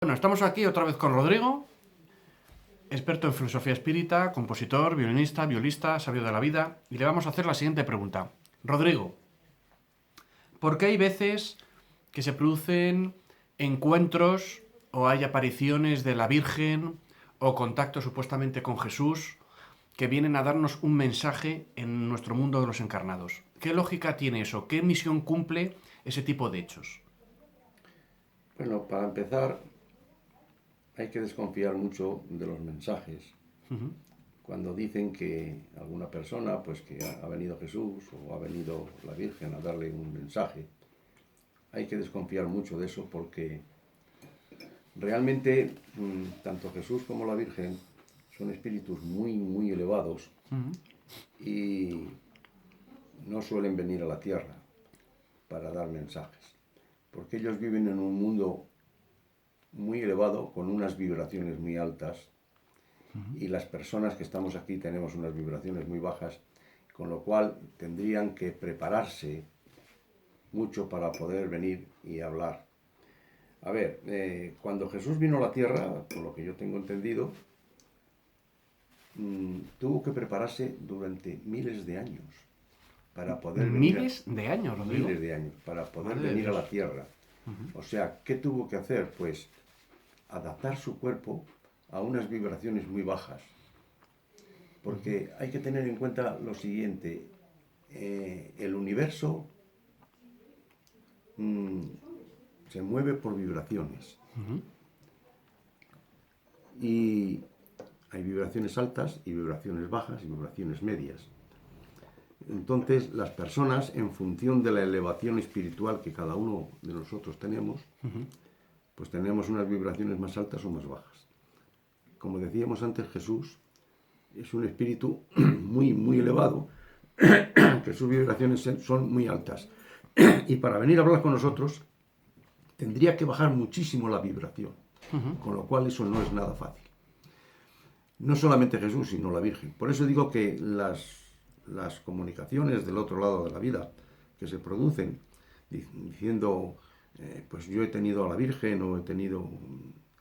Bueno, estamos aquí otra vez con Rodrigo, experto en filosofía espírita, compositor, violinista, violista, sabio de la vida, y le vamos a hacer la siguiente pregunta. Rodrigo, ¿por qué hay veces que se producen encuentros o hay apariciones de la Virgen o contacto supuestamente con Jesús que vienen a darnos un mensaje en nuestro mundo de los encarnados? ¿Qué lógica tiene eso? ¿Qué misión cumple ese tipo de hechos? Bueno, para empezar, hay que desconfiar mucho de los mensajes. Cuando dicen que alguna persona, pues que ha venido Jesús o ha venido la Virgen a darle un mensaje, hay que desconfiar mucho de eso porque realmente tanto Jesús como la Virgen son espíritus muy, muy elevados y no suelen venir a la tierra para dar mensajes, porque ellos viven en un mundo muy elevado, con unas vibraciones muy altas, y las personas que estamos aquí tenemos unas vibraciones muy bajas, con lo cual tendrían que prepararse mucho para poder venir y hablar. A ver, cuando Jesús vino a la tierra, por lo que yo tengo entendido, tuvo que prepararse durante miles de años para poder venir Miles de años, Rodrigo. miles de años para poder Madre de venir a Dios. la tierra. O sea, ¿qué tuvo que hacer? Pues adaptar su cuerpo a unas vibraciones muy bajas. Porque hay que tener en cuenta lo siguiente, el universo se mueve por vibraciones. Y hay vibraciones altas y vibraciones bajas y vibraciones medias. Entonces, las personas, en función de la elevación espiritual que cada uno de nosotros tenemos, pues tenemos unas vibraciones más altas o más bajas. Como decíamos antes, Jesús es un espíritu muy, muy elevado, que sus vibraciones son muy altas. Y para venir a hablar con nosotros, tendría que bajar muchísimo la vibración, con lo cual eso no es nada fácil. No solamente Jesús, sino la Virgen. Por eso digo que las comunicaciones del otro lado de la vida que se producen, diciendo, pues yo he tenido a la Virgen o he tenido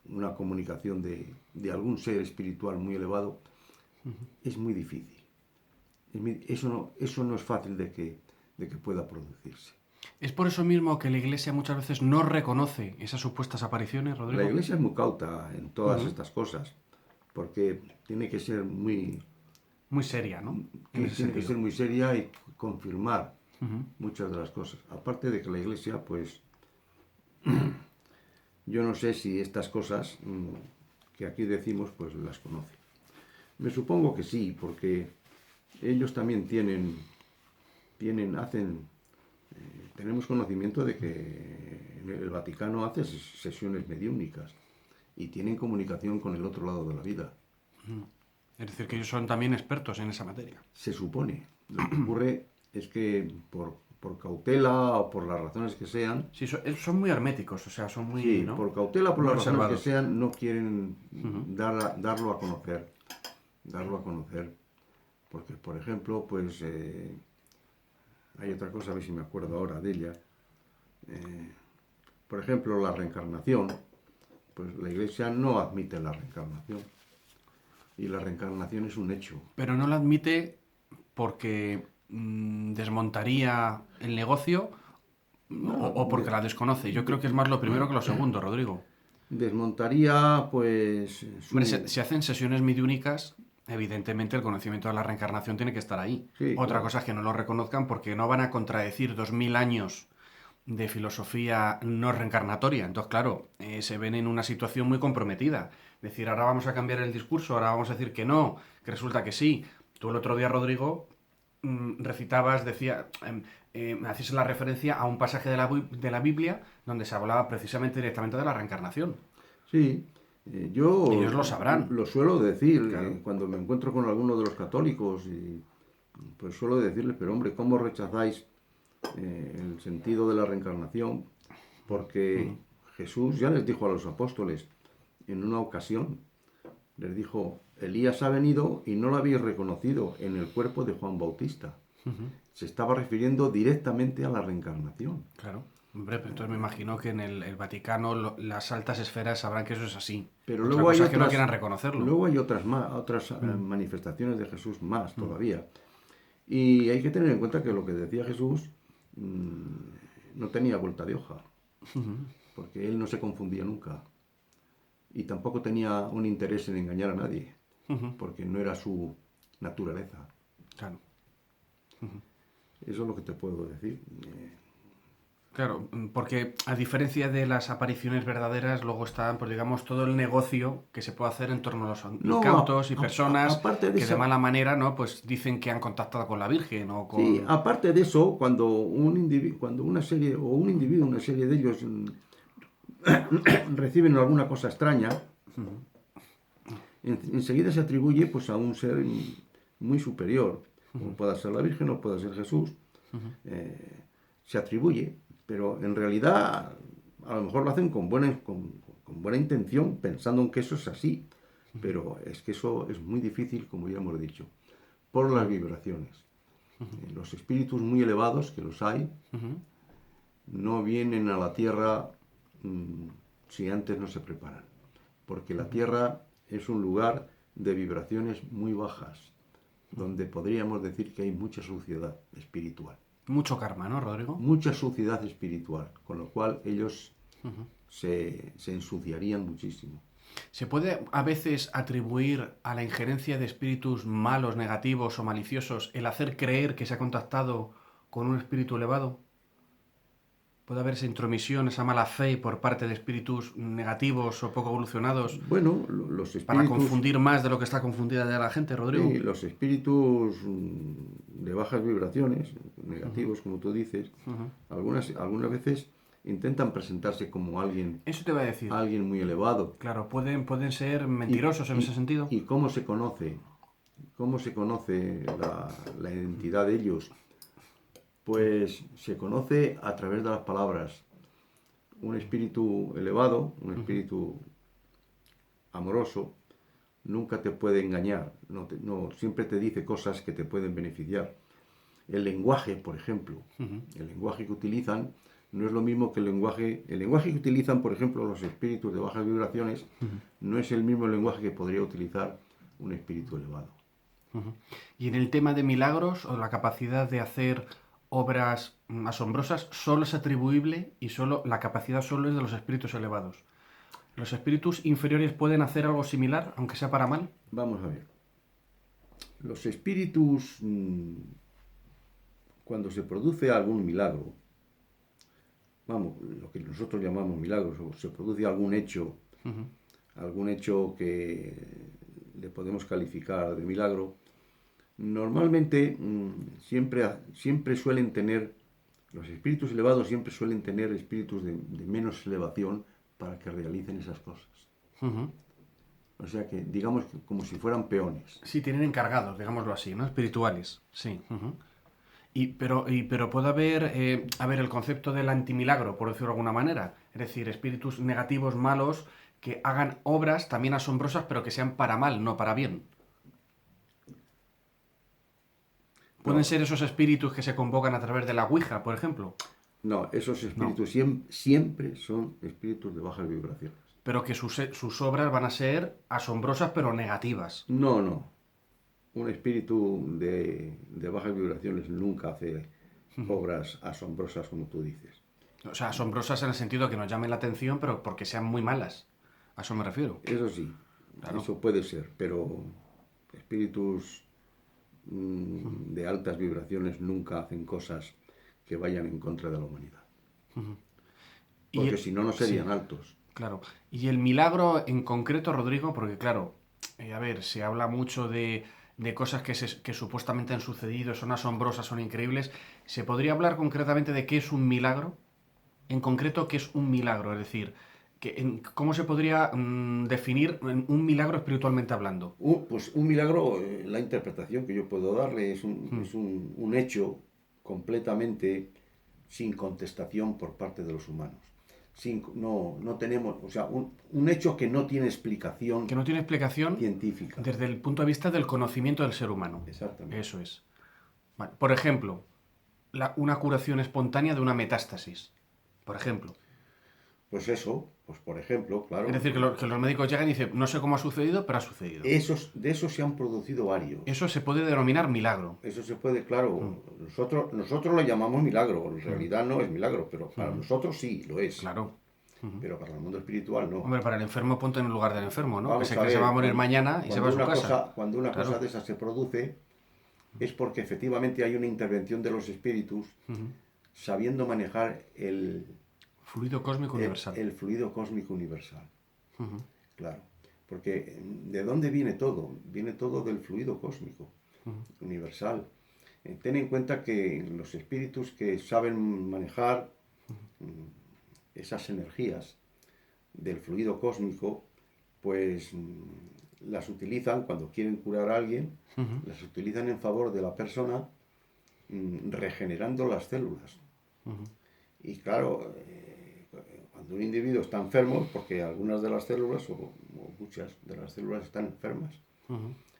una comunicación de algún ser espiritual muy elevado, es muy difícil. Eso no es fácil de que pueda producirse. ¿Es por eso mismo que la Iglesia muchas veces no reconoce esas supuestas apariciones, La Rodrigo? Iglesia es muy cauta en todas estas cosas, porque tiene que ser Muy seria, ¿no? En ese tiene que sentido. ser muy seria y confirmar muchas de las cosas. Aparte de que la Iglesia, pues, yo no sé si estas cosas que aquí decimos, pues las conoce. Me supongo que sí, porque ellos también tenemos conocimiento de que el Vaticano hace sesiones mediúnicas y tienen comunicación con el otro lado de la vida. Es decir, que ellos son también expertos en esa materia. Se supone. Lo que ocurre es que por cautela o por las razones que sean, Sí, son muy herméticos, o sea, son muy, sí, ¿no? por cautela, por Muy las razones que reservados. sean, no quieren darlo a conocer. Darlo a conocer. Porque, por ejemplo, pues hay otra cosa, a ver si me acuerdo ahora de ella. Por ejemplo, la reencarnación. Pues la Iglesia no admite la reencarnación. Y la reencarnación es un hecho. Pero no la admite porque desmontaría el negocio Bueno, o porque la desconoce. Yo creo que es más lo primero que lo segundo, Rodrigo. desmontaría, pues, Hombre, si hacen sesiones mediúnicas, evidentemente el conocimiento de la reencarnación tiene que estar ahí. Sí, Otra claro. cosa es que no lo reconozcan porque no van a contradecir 2000 años de filosofía no reencarnatoria. Entonces, claro, se ven en una situación muy comprometida. Decir, ahora vamos a cambiar el discurso, ahora vamos a decir que no, que resulta que sí. Tú el otro día, Rodrigo, recitabas, hacías la referencia a un pasaje de la Biblia donde se hablaba precisamente directamente de la reencarnación. Sí, yo Ellos lo sabrán. lo suelo decir Claro. cuando me encuentro con alguno de los católicos y pues suelo decirles, pero hombre, ¿cómo rechazáis el sentido de la reencarnación? Porque Jesús ya les dijo a los apóstoles en una ocasión, les dijo, Elías ha venido y no lo habéis reconocido en el cuerpo de Juan Bautista. Se estaba refiriendo directamente a la reencarnación. Claro. Hombre, pero entonces me imagino que en el Vaticano las altas esferas sabrán que eso es así. Pero Otra luego hay cosa es que no otras, quieran reconocerlo. luego hay otras manifestaciones de Jesús más todavía. Y hay que tener en cuenta que lo que decía Jesús no tenía vuelta de hoja, porque él no se confundía nunca. Y tampoco tenía un interés en engañar a nadie, porque no era su naturaleza. Claro. Eso es lo que te puedo decir. Claro, porque a diferencia de las apariciones verdaderas, luego está, pues digamos, todo el negocio que se puede hacer en torno a los No, incautos y personas aparte de que de esa, mala manera, ¿no? Pues dicen que han contactado con la Virgen o sí, con... aparte de eso, cuando un individuo, un individuo, una serie de ellos reciben alguna cosa extraña, enseguida se atribuye pues a un ser muy superior, como pueda ser la Virgen o pueda ser Jesús. Se atribuye, pero en realidad a lo mejor lo hacen con buena intención, pensando en que eso es así, pero es que eso es muy difícil, como ya hemos dicho, por las vibraciones. Los espíritus muy elevados, que los hay, no vienen a la Tierra si antes no se preparan, porque la Tierra es un lugar de vibraciones muy bajas, donde podríamos decir que hay mucha suciedad espiritual. Mucho karma, ¿no, Rodrigo? Mucha suciedad espiritual, con lo cual ellos se ensuciarían muchísimo. ¿Se puede a veces atribuir a la injerencia de espíritus malos, negativos o maliciosos el hacer creer que se ha contactado con un espíritu elevado? ¿Puede haber esa intromisión, esa mala fe por parte de espíritus negativos o poco evolucionados Bueno, los para espíritus, confundir más de lo que está confundida ya la gente, Rodrigo? sí, los espíritus de bajas vibraciones, negativos, como tú dices, algunas veces intentan presentarse como Eso te voy a decir. alguien muy elevado. Claro, pueden ser ¿Y, mentirosos en y- ese sentido. y cómo se conoce? ¿Cómo se conoce la identidad de ellos? Pues se conoce a través de las palabras. Un espíritu elevado, un espíritu amoroso, nunca te puede engañar, no, siempre te dice cosas que te pueden beneficiar. El lenguaje, por ejemplo, el lenguaje que utilizan no es lo mismo que el lenguaje que utilizan, por ejemplo, los espíritus de bajas vibraciones, no es el mismo lenguaje que podría utilizar un espíritu elevado. Y en el tema de milagros o la capacidad de hacer obras asombrosas, solo es atribuible y solo la capacidad solo es de los espíritus elevados. ¿Los espíritus inferiores pueden hacer algo similar, aunque sea para mal? Vamos a ver. Los espíritus, cuando se produce algún milagro, vamos, lo que nosotros llamamos milagros, o se produce algún hecho que le podemos calificar de milagro, normalmente siempre suelen tener, los espíritus elevados siempre suelen tener espíritus de menos elevación para que realicen esas cosas. O sea que, digamos, que como si fueran peones. Sí, tienen encargados, digámoslo así, ¿no? Espirituales, sí. Pero puede haber, el concepto del antimilagro, por decirlo de alguna manera. Es decir, espíritus negativos, malos, que hagan obras también asombrosas, pero que sean para mal, no para bien. ¿Pueden No, ser esos espíritus que se convocan a través de la Ouija, por ejemplo? no, esos No. espíritus siempre son espíritus de bajas vibraciones. Pero que sus obras van a ser asombrosas, pero negativas. No. Un espíritu de bajas vibraciones nunca hace obras asombrosas como tú dices. O sea, asombrosas en el sentido de que nos llamen la atención, pero porque sean muy malas. A eso me refiero. Eso sí, Claro. eso puede ser, pero espíritus de altas vibraciones nunca hacen cosas que vayan en contra de la humanidad. Y Porque si no, no serían sí, altos. claro. Y el milagro en concreto, Rodrigo, porque claro, se habla mucho de cosas que supuestamente han sucedido, son asombrosas, son increíbles. ¿Se podría hablar concretamente de qué es un milagro? En concreto, ¿qué es un milagro? Es decir, ¿cómo se podría definir un milagro espiritualmente hablando? Pues un milagro, la interpretación que yo puedo darle es un hecho completamente sin contestación por parte de los humanos. No tenemos, o sea, un hecho que no tiene explicación Que no tiene explicación científica. desde el punto de vista del conocimiento del ser humano. Exactamente. Eso es. Vale. Por ejemplo, una curación espontánea de una metástasis. por ejemplo. Pues eso, pues por ejemplo, claro. Es decir, que los médicos llegan y dicen, no sé cómo ha sucedido, pero ha sucedido. De esos se han producido varios. Eso se puede denominar milagro. Eso se puede, claro, nosotros lo llamamos milagro, en realidad no es milagro, pero para nosotros sí lo es. Claro. Pero para el mundo espiritual no. Hombre, para el enfermo ponte en el lugar del enfermo, ¿no? Vamos Que sé a que se ver, va a morir mañana y se va a su casa. Cuando una Claro. cosa de esas se produce, es porque efectivamente hay una intervención de los espíritus sabiendo manejar Fluido cósmico universal. el fluido cósmico universal. Claro. Porque ¿de dónde viene todo? Viene todo del fluido cósmico universal. Ten en cuenta que los espíritus que saben manejar esas energías del fluido cósmico, pues las utilizan cuando quieren curar a alguien, las utilizan en favor de la persona, regenerando las células. Y claro, cuando un individuo está enfermo, porque algunas de las células, o muchas de las células están enfermas,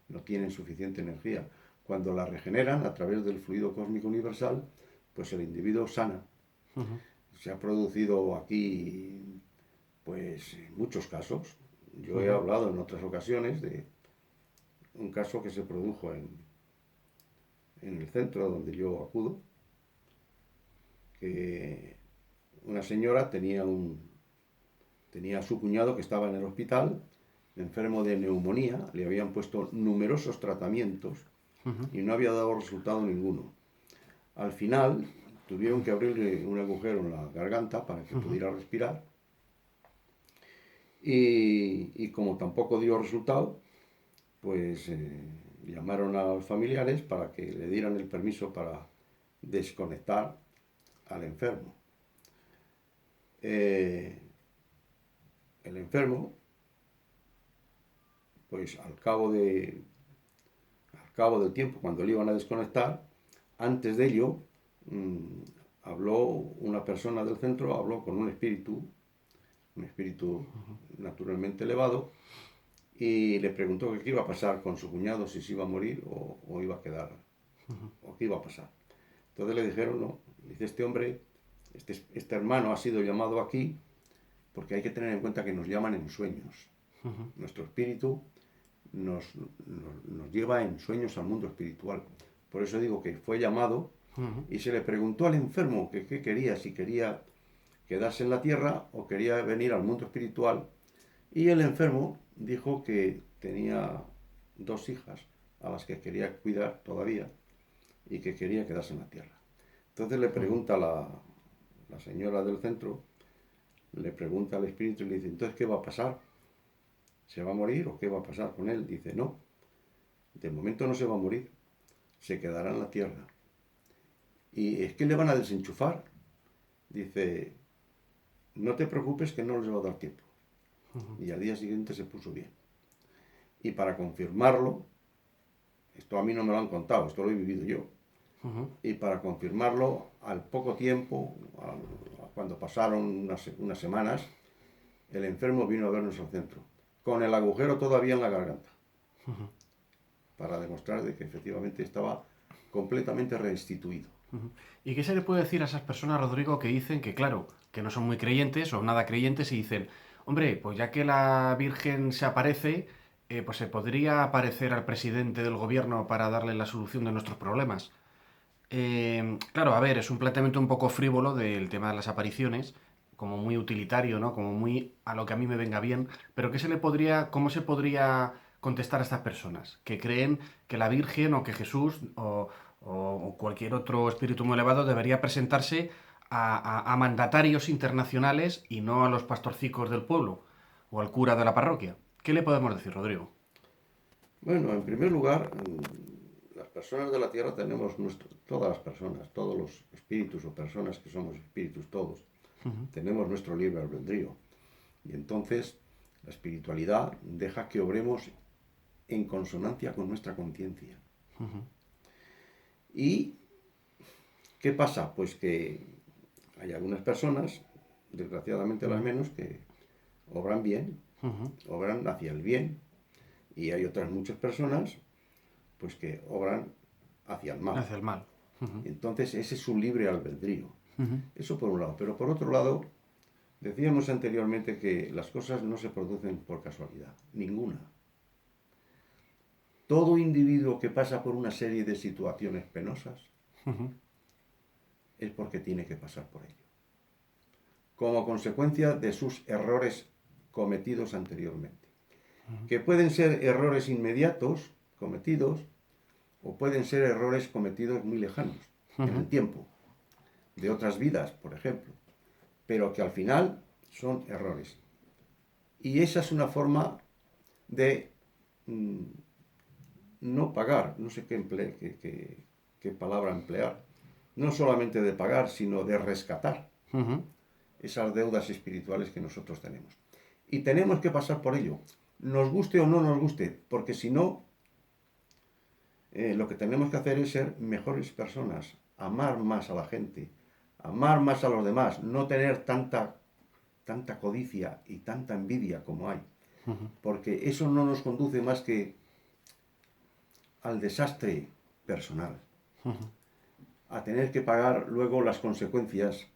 no tienen suficiente energía. Cuando la regeneran a través del fluido cósmico universal, pues el individuo sana. Se ha producido aquí, pues, muchos casos. Yo he hablado en otras ocasiones de un caso que se produjo en el centro donde yo acudo, que una señora tenía a su cuñado que estaba en el hospital, enfermo de neumonía, le habían puesto numerosos tratamientos y no había dado resultado ninguno. Al final tuvieron que abrirle un agujero en la garganta para que pudiera respirar y como tampoco dio resultado, pues llamaron a los familiares para que le dieran el permiso para desconectar al enfermo. El enfermo, pues al cabo del tiempo, cuando le iban a desconectar, antes de ello, habló una persona del centro, habló con un espíritu naturalmente elevado, y le preguntó qué iba a pasar con su cuñado, si se iba a morir o iba a quedar, o qué iba a pasar. Entonces le dijeron, no, dice, este hombre, este hermano ha sido llamado aquí porque hay que tener en cuenta que nos llaman en sueños. Nuestro espíritu nos lleva en sueños al mundo espiritual. Por eso digo que fue llamado y se le preguntó al enfermo que qué quería, si quería quedarse en la tierra o quería venir al mundo espiritual. Y el enfermo dijo que tenía 2 hijas a las que quería cuidar todavía y que quería quedarse en la tierra. Entonces le pregunta la señora del centro, le pregunta al espíritu y le dice, entonces, ¿qué va a pasar? ¿Se va a morir o qué va a pasar con él? Dice, no, de momento no se va a morir, se quedará en la tierra. ¿Y es que le van a desenchufar? Dice, no te preocupes que no les va a dar tiempo. Y al día siguiente se puso bien. Y para confirmarlo, esto a mí no me lo han contado, esto lo he vivido yo. Y para confirmarlo, al poco tiempo, cuando pasaron unas semanas, el enfermo vino a vernos al centro, con el agujero todavía en la garganta, para demostrar de que efectivamente estaba completamente restituido. ¿Y qué se le puede decir a esas personas, Rodrigo, que dicen que, claro, que no son muy creyentes o nada creyentes y dicen, hombre, pues ya que la Virgen se aparece, pues se podría aparecer al presidente del gobierno para darle la solución de nuestros problemas? Claro, a ver, es un planteamiento un poco frívolo del tema de las apariciones, como muy utilitario, ¿no? Como muy a lo que a mí me venga bien, pero ¿cómo se podría contestar a estas personas que creen que la Virgen o que Jesús o cualquier otro espíritu muy elevado debería presentarse a mandatarios internacionales y no a los pastorcicos del pueblo o al cura de la parroquia? ¿Qué le podemos decir, Rodrigo? Bueno, en primer lugar, las personas de la Tierra tenemos todas las personas, todos los espíritus o personas que somos espíritus todos, tenemos nuestro libre albedrío. Y entonces la espiritualidad deja que obremos en consonancia con nuestra conciencia. ¿Y qué pasa? Pues que hay algunas personas, desgraciadamente las menos, que obran bien, obran hacia el bien, y hay otras muchas personas pues que obran hacia el mal. Hacia el mal. Entonces ese es su libre albedrío. Eso por un lado. Pero por otro lado, decíamos anteriormente que las cosas no se producen por casualidad, ninguna. Todo individuo que pasa por una serie de situaciones penosas es porque tiene que pasar por ello, como consecuencia de sus errores cometidos anteriormente, que pueden ser errores inmediatos cometidos o pueden ser errores cometidos muy lejanos en el tiempo, de otras vidas, por ejemplo, pero que al final son errores. Y esa es una forma de no pagar, no sé qué palabra emplear, no solamente de pagar, sino de rescatar esas deudas espirituales que nosotros tenemos. Y tenemos que pasar por ello, nos guste o no nos guste, porque si no, lo que tenemos que hacer es ser mejores personas, amar más a la gente, amar más a los demás, no tener tanta codicia y tanta envidia como hay, porque eso no nos conduce más que al desastre personal, a tener que pagar luego las consecuencias,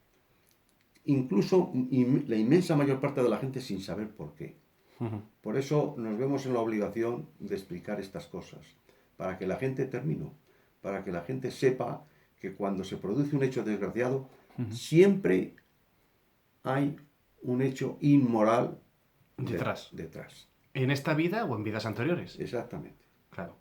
incluso la inmensa mayor parte de la gente sin saber por qué. Por eso nos vemos en la obligación de explicar estas cosas, para que la gente para que la gente sepa que cuando se produce un hecho desgraciado, siempre hay un hecho inmoral Detrás. detrás. ¿En esta vida o en vidas anteriores? Exactamente. Claro.